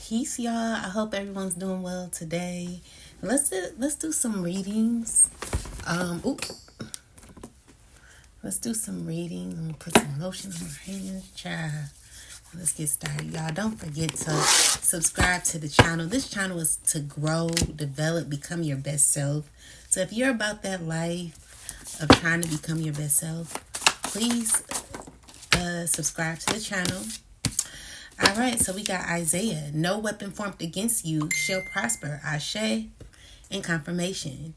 Peace, y'all. I hope everyone's doing well today. Let's do some readings. Oops. Let's do some reading. I'm gonna put some lotion on my hands, child. Let's get started, y'all. Don't forget to subscribe to the channel. This channel is to grow, develop, become your best self. So if you're about that life of trying to become your best self, please subscribe to the channel. All right, so we got Isaiah. No weapon formed against you shall prosper. Ashe and confirmation.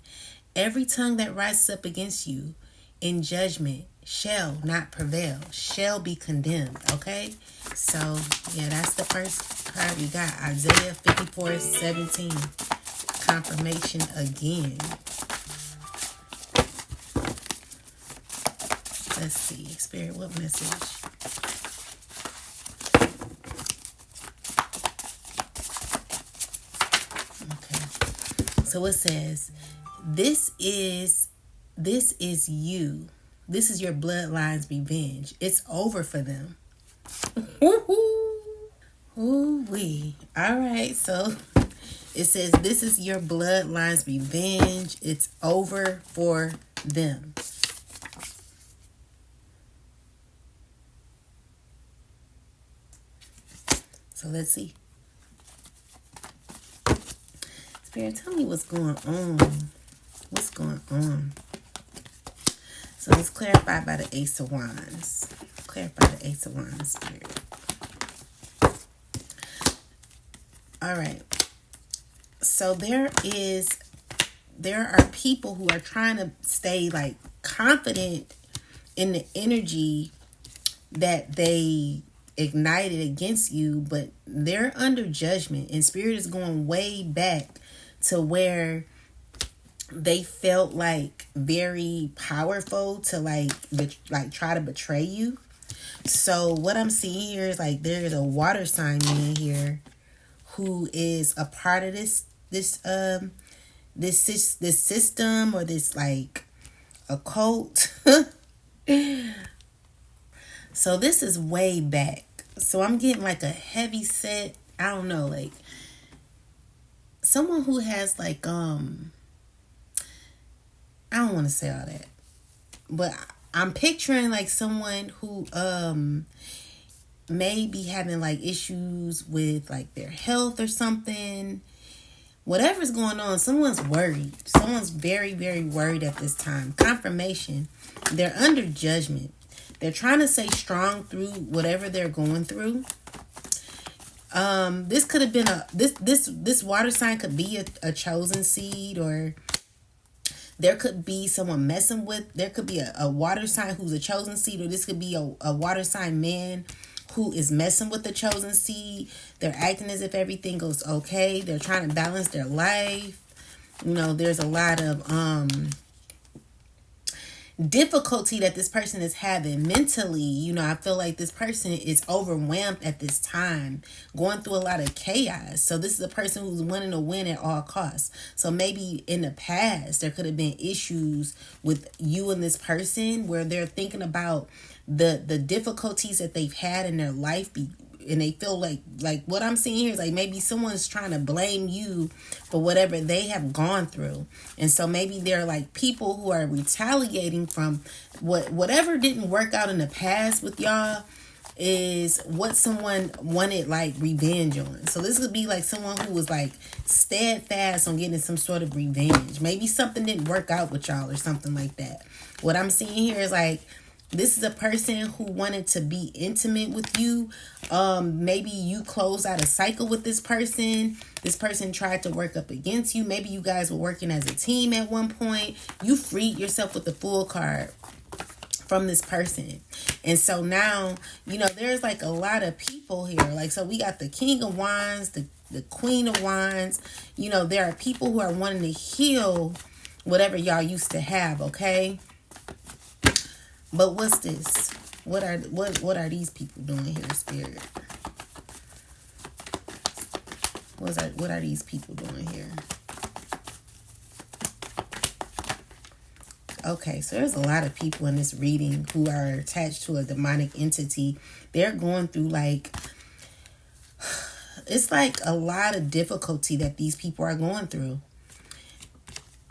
Every tongue that rises up against you in judgment shall not prevail, shall be condemned. Okay, so yeah, that's the first card we got. Isaiah 54:17. Confirmation again. Let's see, Spirit, what message? So it says, this is you. This is your bloodline's revenge. It's over for them. Ooh-wee. All right. So it says, this is your bloodline's revenge. It's over for them. So let's see. Spirit, tell me what's going on. What's going on? So let's clarify by the Ace of Wands. Clarify the Ace of Wands, Spirit. All right. So there are people who are trying to stay like confident in the energy that they ignited against you, but they're under judgment, and Spirit is going way back to where they felt like very powerful to like try to betray you. So what I'm seeing here is like there's a water sign man here who is a part of this system, or this like a cult. So this is way back. So I'm getting like a heavy set, I don't know, like someone who has like I don't want to say all that, but I'm picturing like someone who may be having like issues with like their health or something. Whatever's going on, someone's worried. Someone's very, very worried at this time. Confirmation. They're under judgment. They're trying to stay strong through whatever they're going through. This could have been this water sign could be a chosen seed, or there could be someone messing with, there could be a water sign who's a chosen seed, or this could be a water sign man who is messing with the chosen seed. They're acting as if everything goes okay. They're trying to balance their life. You know, there's a lot of difficulty that this person is having mentally. You know, I feel like this person is overwhelmed at this time, going through a lot of chaos. So this is a person who's wanting to win at all costs. So maybe in the past there could have been issues with you and this person where they're thinking about the difficulties that they've had in their life, and they feel like what I'm seeing here is like maybe someone's trying to blame you for whatever they have gone through. And so maybe they're like people who are retaliating from whatever didn't work out in the past with y'all is what someone wanted like revenge on. So this could be like someone who was like steadfast on getting some sort of revenge. Maybe something didn't work out with y'all or something like that. What I'm seeing here is like this is a person who wanted to be intimate with you. Maybe you closed out a cycle with this person. This person tried to work up against you. Maybe you guys were working as a team at one point. You freed yourself with the Fool card from this person. And so now, you know, there's like a lot of people here. Like, so we got the King of Wands, the Queen of Wands. You know, there are people who are wanting to heal whatever y'all used to have, okay? But what's this? What are these people doing here, Spirit? What are these people doing here? Okay, so there's a lot of people in this reading who are attached to a demonic entity. They're going through like it's like a lot of difficulty that these people are going through.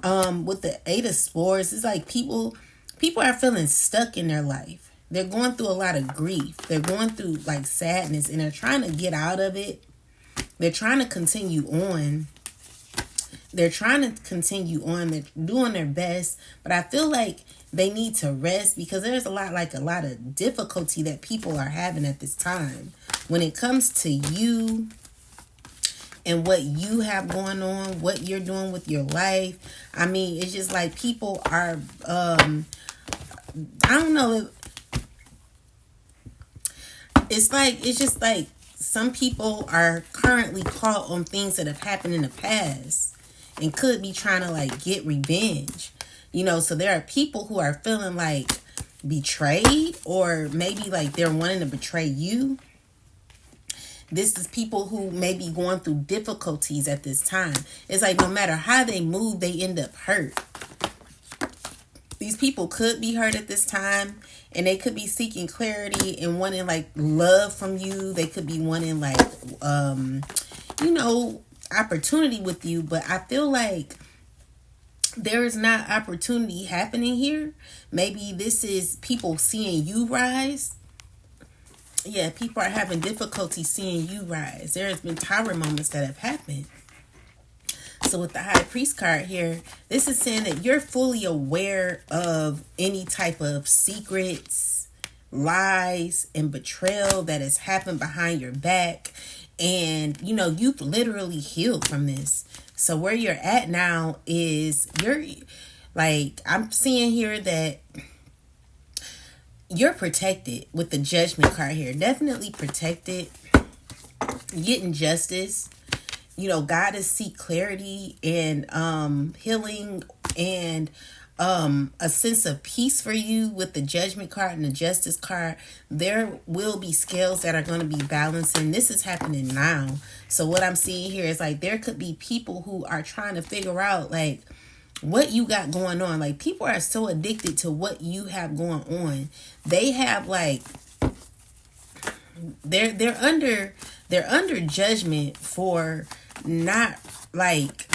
With the Eight of Swords, it's like people are feeling stuck in their life. They're going through a lot of grief. They're going through like sadness, and they're trying to get out of it. They're trying to continue on. They're doing their best, but I feel like they need to rest because there's a lot of difficulty that people are having at this time when it comes to you and what you have going on, what you're doing with your life. I mean, it's just like people are, I don't know. It's just like some people are currently caught on things that have happened in the past and could be trying to like get revenge. So there are people who are feeling like betrayed, or maybe like they're wanting to betray you. This is people who may be going through difficulties at this time. It's like no matter how they move, they end up hurt. These people could be hurt at this time, and they could be seeking clarity and wanting like love from you. They could be wanting like, opportunity with you. But I feel like there is not opportunity happening here. Maybe this is people seeing you rise. Yeah, people are having difficulty seeing you rise. There has been tower moments that have happened. So with the High Priest card here, this is saying that you're fully aware of any type of secrets, lies, and betrayal that has happened behind your back. And, you've literally healed from this. So where you're at now is I'm seeing here that you're protected with the Judgment card here. Definitely protected. Getting justice. God is seek clarity and healing and a sense of peace for you with the Judgment card and the Justice card. There will be scales that are going to be balancing. This is happening now. So what I'm seeing here is like there could be people who are trying to figure out like what you got going on. Like people are so addicted to what you have going on. They have like they're under judgment for not like,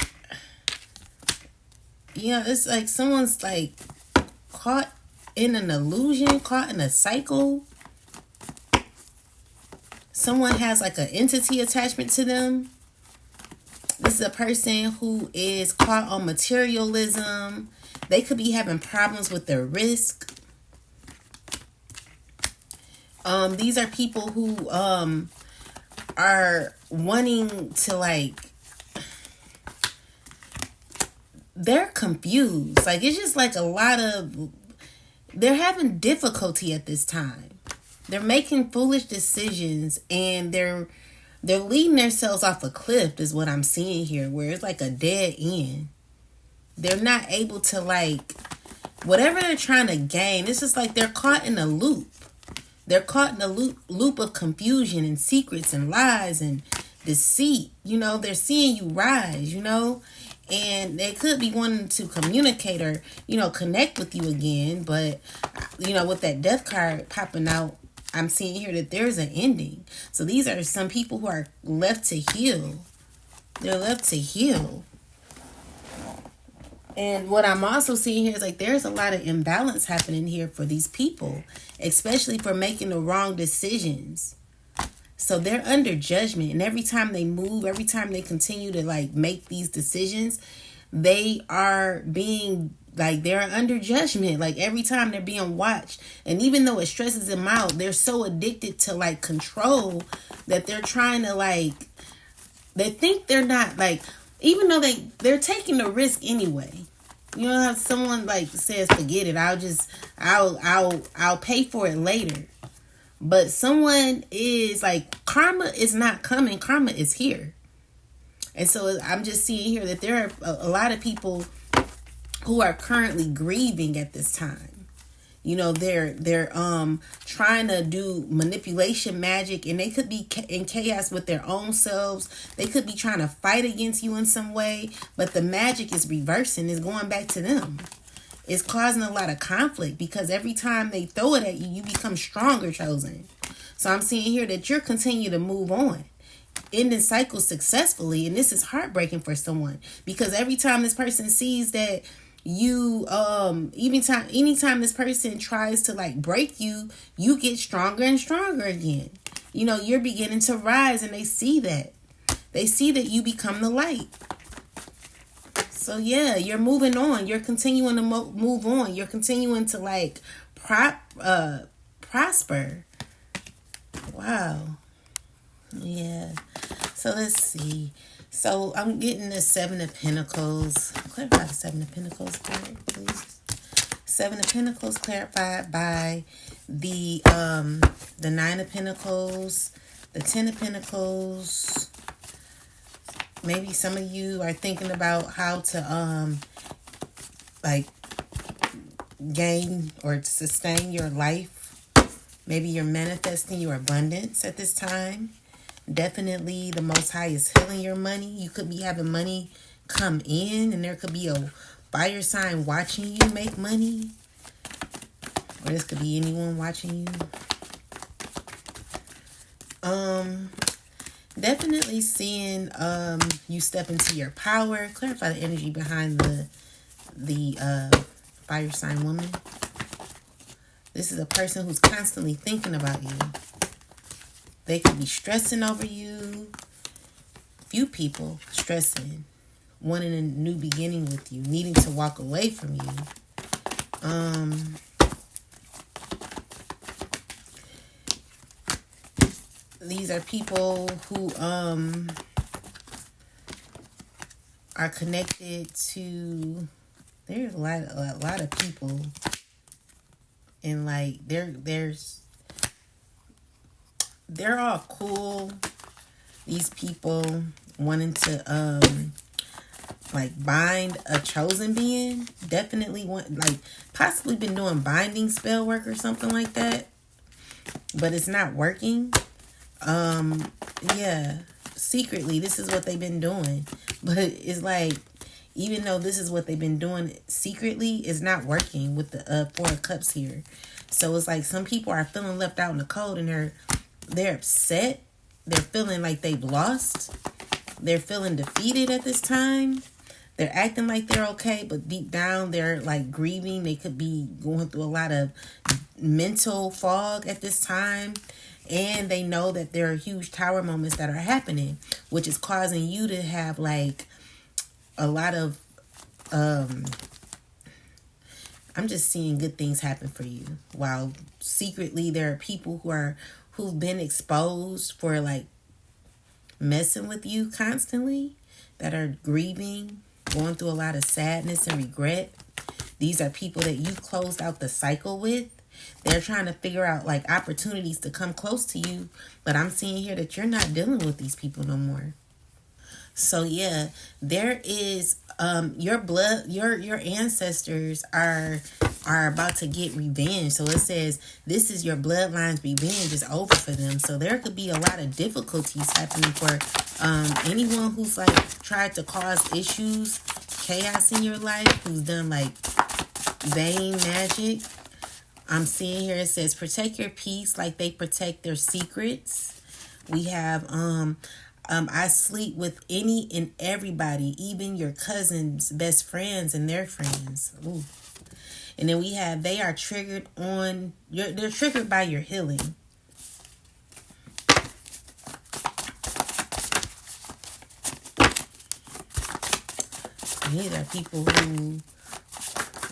it's like someone's like caught in an illusion, caught in a cycle. Someone has like an entity attachment to them. This is a person who is caught on materialism. They could be having problems with their risk. These are people who are wanting to like, they're confused. Like it's just like they're having difficulty at this time. They're making foolish decisions and they're leading themselves off a cliff is what I'm seeing here, where it's like a dead end. They're not able to like, whatever they're trying to gain, it's just like they're caught in a loop. They're caught in a loop of confusion and secrets and lies and deceit. They're seeing you rise, and they could be wanting to communicate or, connect with you again. But, with that Death card popping out, I'm seeing here that there's an ending. So these are some people who are left to heal. They're left to heal. And what I'm also seeing here is like there's a lot of imbalance happening here for these people, especially for making the wrong decisions. So they're under judgment, and every time they move, every time they continue to like make these decisions, they are being like, they're under judgment. Like every time they're being watched, and even though it stresses them out, they're so addicted to like control that they're trying to like, they think they're not like, even though they're taking the risk anyway. How someone like says, forget it, I'll pay for it later. But someone is like, karma is not coming, karma is here. And so I'm just seeing here that there are a lot of people who are currently grieving at this time. They're trying to do manipulation magic, and they could be in chaos with their own selves. They could be trying to fight against you in some way, but the magic is reversing, is going back to them. It's causing a lot of conflict because every time they throw it at you, you become stronger, chosen. So I'm seeing here that you're continuing to move on. ending cycles successfully, and this is heartbreaking for someone, because every time this person sees that you anytime this person tries to like break you, you get stronger and stronger again. You're beginning to rise, and they see that you become the light. So yeah, you're moving on, you're continuing to move on, you're continuing to like prosper. Wow. Yeah. So let's see. So I'm getting the Seven of Pentacles. Clarify the Seven of Pentacles, please. Seven of Pentacles clarified by the Nine of Pentacles, the Ten of Pentacles. Maybe some of you are thinking about how to like gain or sustain your life. Maybe you're manifesting your abundance at this time. Definitely the Most High is healing your money. You could be having money come in, and there could be a fire sign watching you make money. Or this could be anyone watching you. Definitely seeing you step into your power. Clarify the energy behind the fire sign woman. This is a person who's constantly thinking about you. They could be stressing over you. Few people stressing, wanting a new beginning with you, needing to walk away from you. These are people who are connected to. There's a lot of people, and like they're all cool. These people wanting to like bind a chosen being. Definitely possibly been doing binding spell work or something like that, but it's not working. Yeah, secretly this is what they've been doing, but it's like, even though this is what they've been doing secretly, it's not working with the Four of Cups here. So it's like some people are feeling left out in the cold, and they're upset. They're feeling like they've lost. They're feeling defeated at this time. They're acting like they're okay, but deep down they're like grieving. They could be going through a lot of mental fog at this time. And they know that there are huge tower moments that are happening, which is causing you to have like a lot of I'm just seeing good things happen for you, while secretly there are people who've been exposed for like messing with you constantly, that are grieving, going through a lot of sadness and regret. These are people that you closed out the cycle with. They're trying to figure out like opportunities to come close to you, but I'm seeing here that you're not dealing with these people no more. So yeah, there is your blood, your ancestors are about to get revenge. So it says this is your bloodline's revenge is over for them. So there could be a lot of difficulties happening for anyone who's like tried to cause issues, chaos in your life, who's done like vain magic. I'm seeing here it says protect your peace like they protect their secrets. We have I sleep with any and everybody, even your cousins, best friends, and their friends. Ooh. And then we have they are triggered on they're triggered by your healing. These are people who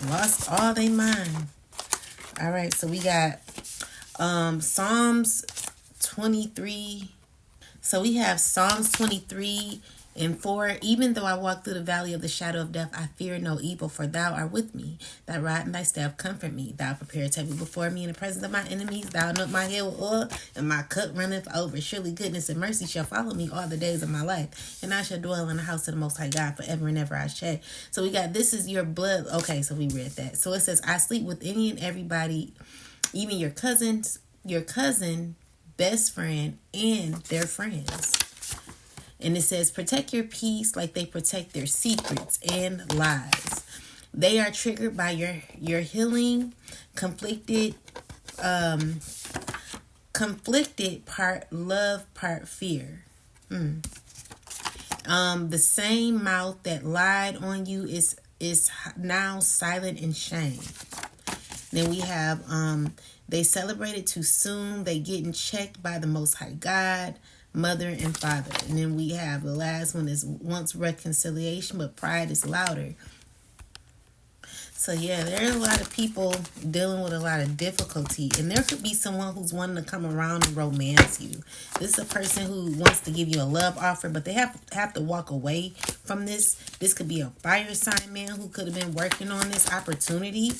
lost all their mind. All right, so we got Psalms 23. So we have Psalms 23:4. Even though I walk through the valley of the shadow of death, I fear no evil, for thou art with me. Thy rod and thy staff comfort me. Thou preparest table before me in the presence of my enemies. Thou anoint my head with oil, and my cup runneth over. Surely goodness and mercy shall follow me all the days of my life, and I shall dwell in the house of the Most High God forever and ever. I shall. So we got this is your blood. Okay, so we read that. So it says, I sleep with any and everybody, even your cousins, your cousin, best friend, and their friends. And it says, protect your peace like they protect their secrets and lies. They are triggered by your healing, conflicted part love, part fear. The same mouth that lied on you is now silent in shame. Then we have they celebrated too soon. They getting checked by the Most High God, Mother, and Father. And then we have the last one is once reconciliation, but pride is louder. So yeah, there are a lot of people dealing with a lot of difficulty, and there could be someone who's wanting to come around and romance you. This is a person who wants to give you a love offer, but they have to walk away from this. This could be a fire sign man who could have been working on this opportunity.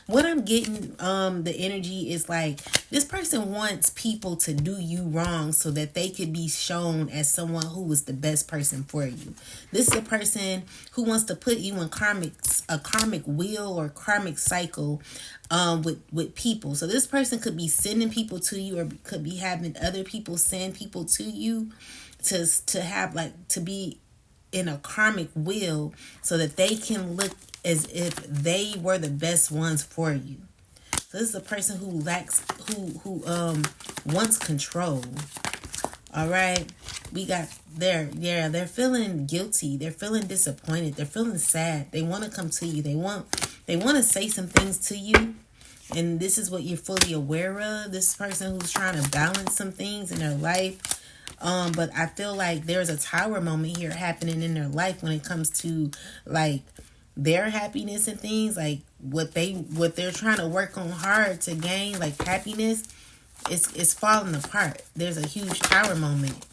What I'm getting, the energy is like this person wants people to do you wrong so that they could be shown as someone who was the best person for you. This is a person who wants to put you in a karmic wheel or karmic cycle with people. So this person could be sending people to you, or could be having other people send people to you to have to be in a karmic wheel so that they can look as if they were the best ones for you. So this is a person who wants control. All right, we got they're feeling guilty, they're feeling disappointed, they're feeling sad. They want to come to you, they want to say some things to you, and this is what you're fully aware of. This person who's trying to balance some things in their life, but I feel like there's a tower moment here happening in their life when it comes to like their happiness and things, like what they're trying to work on hard to gain, like happiness. It's falling apart. There's a huge tower moment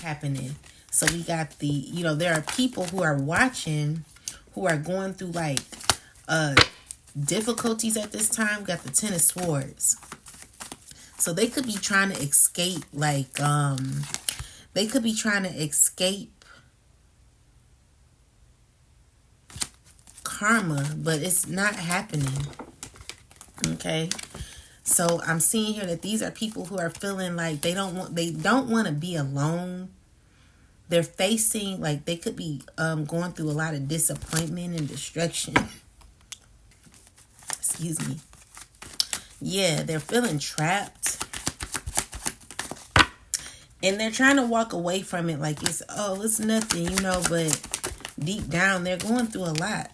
happening. So we got there are people who are watching, who are going through like difficulties at this time. We got the Ten of Swords. So they could be trying to escape, they could be trying to escape karma, but it's not happening. Okay. So I'm seeing here that these are people who are feeling like they don't want to be alone. They're facing, like, they could be going through a lot of disappointment and destruction. Excuse me. Yeah, they're feeling trapped. And they're trying to walk away from it like it's nothing, but deep down they're going through a lot.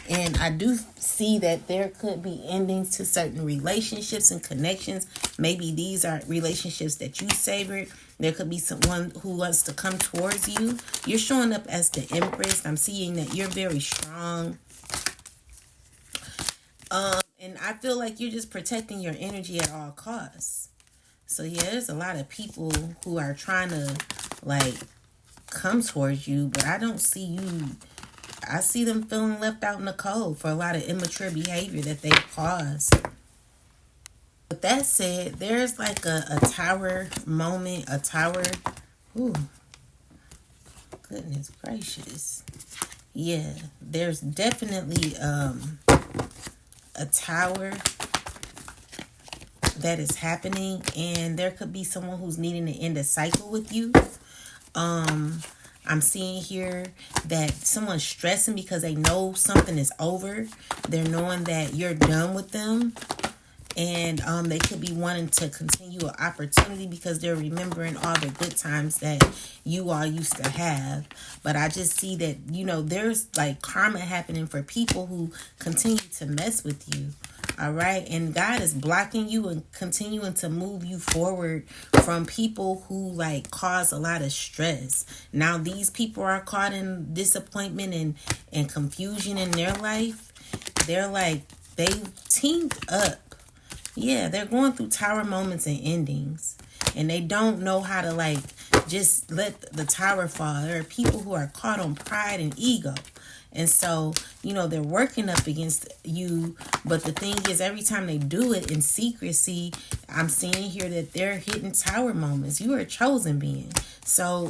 And I do see that there could be endings to certain relationships and connections. Maybe these are relationships that you savored. There could be someone who wants to come towards you. You're showing up as the Empress. I'm seeing that you're very strong. And I feel like you're just protecting your energy at all costs. So yeah, there's a lot of people who are trying to come towards you, but I don't see you. I see them feeling left out in the cold for a lot of immature behavior that they caused. With that said, there's like a tower moment, a tower. Ooh, goodness gracious. Yeah, there's definitely a tower that is happening, and there could be someone who's needing to end a cycle with you. I'm seeing here that someone's stressing because they know something is over. They're knowing that you're done with them. And they could be wanting to continue an opportunity because they're remembering all the good times that you all used to have. But I just see that, there's like karma happening for people who continue to mess with you. All right. And God is blocking you and continuing to move you forward from people who cause a lot of stress. Now these people are caught in disappointment and confusion in their life. They've teamed up. Yeah, they're going through tower moments and endings. And they don't know how to just let the tower fall. There are people who are caught on pride and ego. And so, they're working up against you. But the thing is, every time they do it in secrecy, I'm seeing here that they're hitting tower moments. You are a chosen being. So,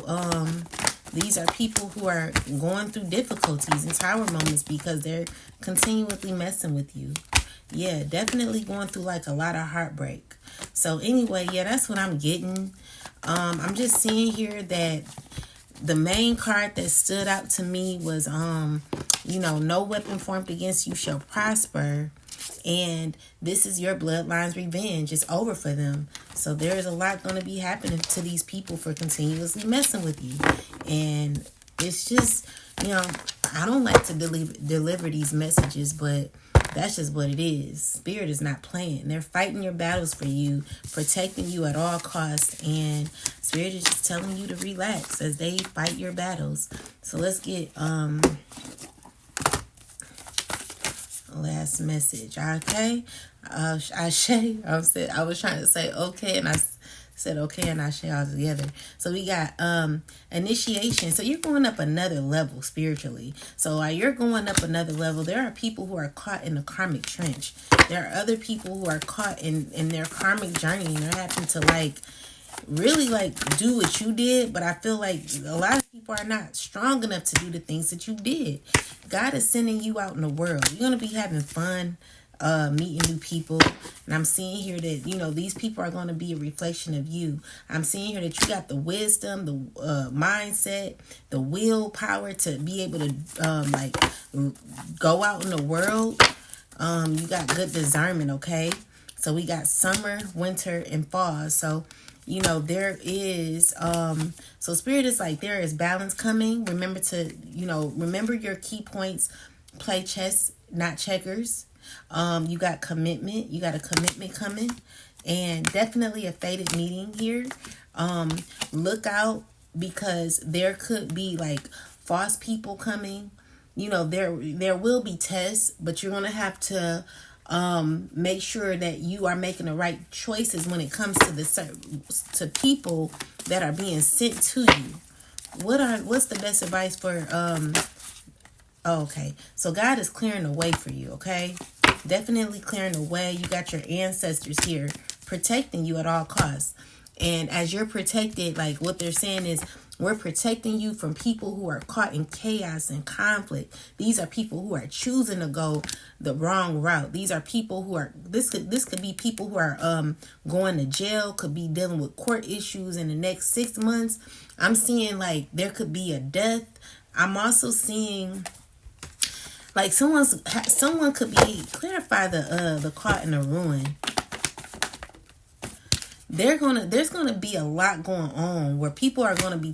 these are people who are going through difficulties and tower moments because they're continually messing with you. Yeah, definitely going through a lot of heartbreak. So anyway, yeah, that's what I'm getting. I'm just seeing here that The main card that stood out to me was, no weapon formed against you shall prosper. And this is your bloodline's revenge. It's over for them. So there is a lot going to be happening to these people for continuously messing with you. And it's just, I don't like to deliver these messages, but that's just what it is. Spirit is not playing. They're fighting your battles for you, protecting you at all costs. And Spirit is just telling you to relax as they fight your battles. So let's get last message. Okay. Ashe. I was trying to say okay, and I said okay and Ashe all together. So we got initiation. So you're going up another level spiritually. So while you're going up another level, there are people who are caught in the karmic trench. There are other people who are caught in their karmic journey, and they're having to really do what you did. But I feel like a lot of people are not strong enough to do the things that you did. God is sending you out in the world. You're going to be having fun, meeting new people. And I'm seeing here that, these people are going to be a reflection of you. I'm seeing here that you got the wisdom, the mindset, the willpower to be able to go out in the world. You got good discernment, okay? So we got summer, winter, and fall. So, there is, so Spirit is there is balance coming. Remember to, remember your key points. Play chess, not checkers. You got commitment. You got a commitment coming. And definitely a fated meeting here. Look out, because there could be false people coming. There will be tests, but you're going to have to make sure that you are making the right choices when it comes to people that are being sent to you. What's the best advice for okay, so God is clearing the way for you, okay? Definitely clearing the way. You got your ancestors here protecting you at all costs. And as you're protected, what they're saying is, we're protecting you from people who are caught in chaos and conflict. These are people who are choosing to go the wrong route. These are people who are, this could be people who are going to jail, could be dealing with court issues in the next 6 months. I'm seeing there could be a death. I'm also seeing someone could be, clarify the caught in the ruin. There's gonna be a lot going on where people are gonna be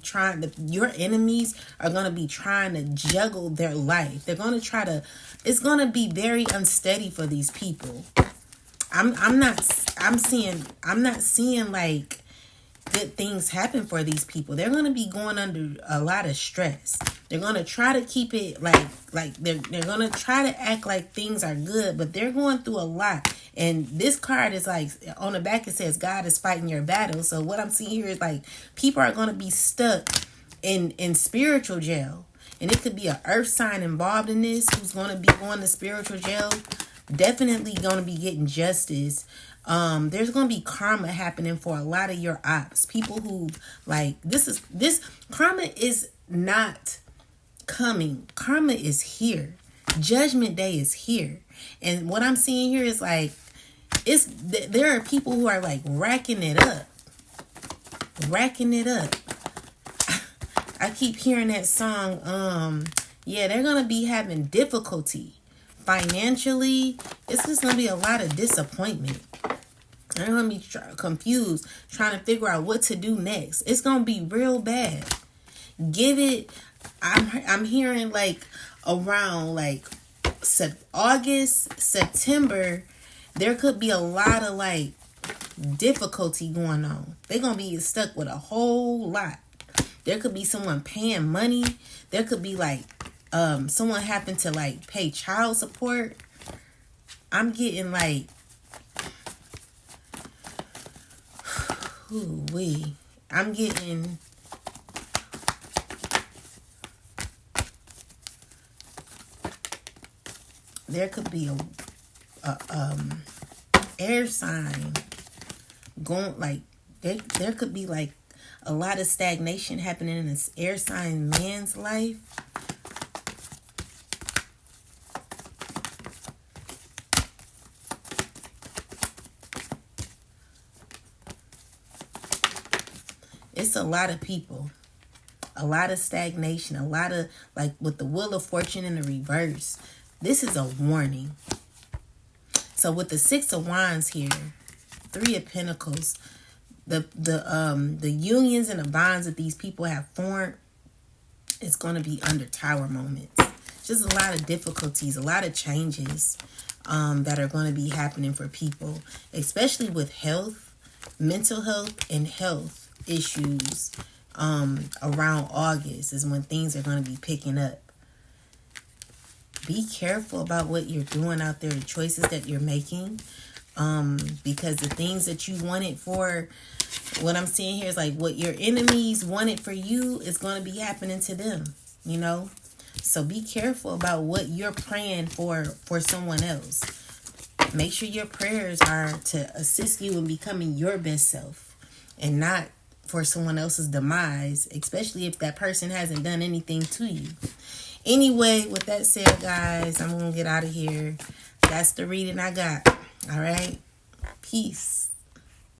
your enemies are gonna be trying to juggle their life. They're gonna it's gonna be very unsteady for these people. I'm not seeing good things happen for these people. They're gonna be going under a lot of stress. They're gonna try to keep it they're gonna try to act like things are good, but they're going through a lot. And this card is on the back, it says God is fighting your battle. So what I'm seeing here is people are gonna be stuck in spiritual jail. And it could be an earth sign involved in this who's gonna be going to spiritual jail. Definitely gonna be getting justice. There's gonna be karma happening for a lot of your ops. People who this karma is not coming. Karma is here. Judgment day is here. And what I'm seeing here is there are people who are racking it up. Racking it up. I keep hearing that song. They're gonna be having difficulty financially. It's just gonna be a lot of disappointment. They're gonna be confused, trying to figure out what to do next. It's gonna be real bad. Give it. I'm hearing around August, September, there could be a lot of difficulty going on. They're gonna be stuck with a whole lot. There could be someone paying money. There could be someone having to pay child support. I'm getting I'm getting there could be a air sign going there could be a lot of stagnation happening in this air sign man's life. It's a lot of people. a lot of stagnation, a lot of, like with the Wheel of Fortune in the reverse. This is a warning. So with the Six of Wands here, Three of Pentacles, the unions and the bonds that these people have formed, it's going to be under Tower moments. Just a lot of difficulties, a lot of changes that are going to be happening for people, especially with health, mental health, and health issues. Around August is when things are going to be picking up. Be careful about what you're doing out there, the choices that you're making, because the things that you wanted for, what I'm seeing here is like what your enemies wanted for you is going to be happening to them, you know. So be careful about what you're praying for someone else. Make sure your prayers are to assist you in becoming your best self and not for someone else's demise, especially if that person hasn't done anything to you. Anyway, with that said, guys, I'm going to get out of here. That's the reading I got. All right. Peace.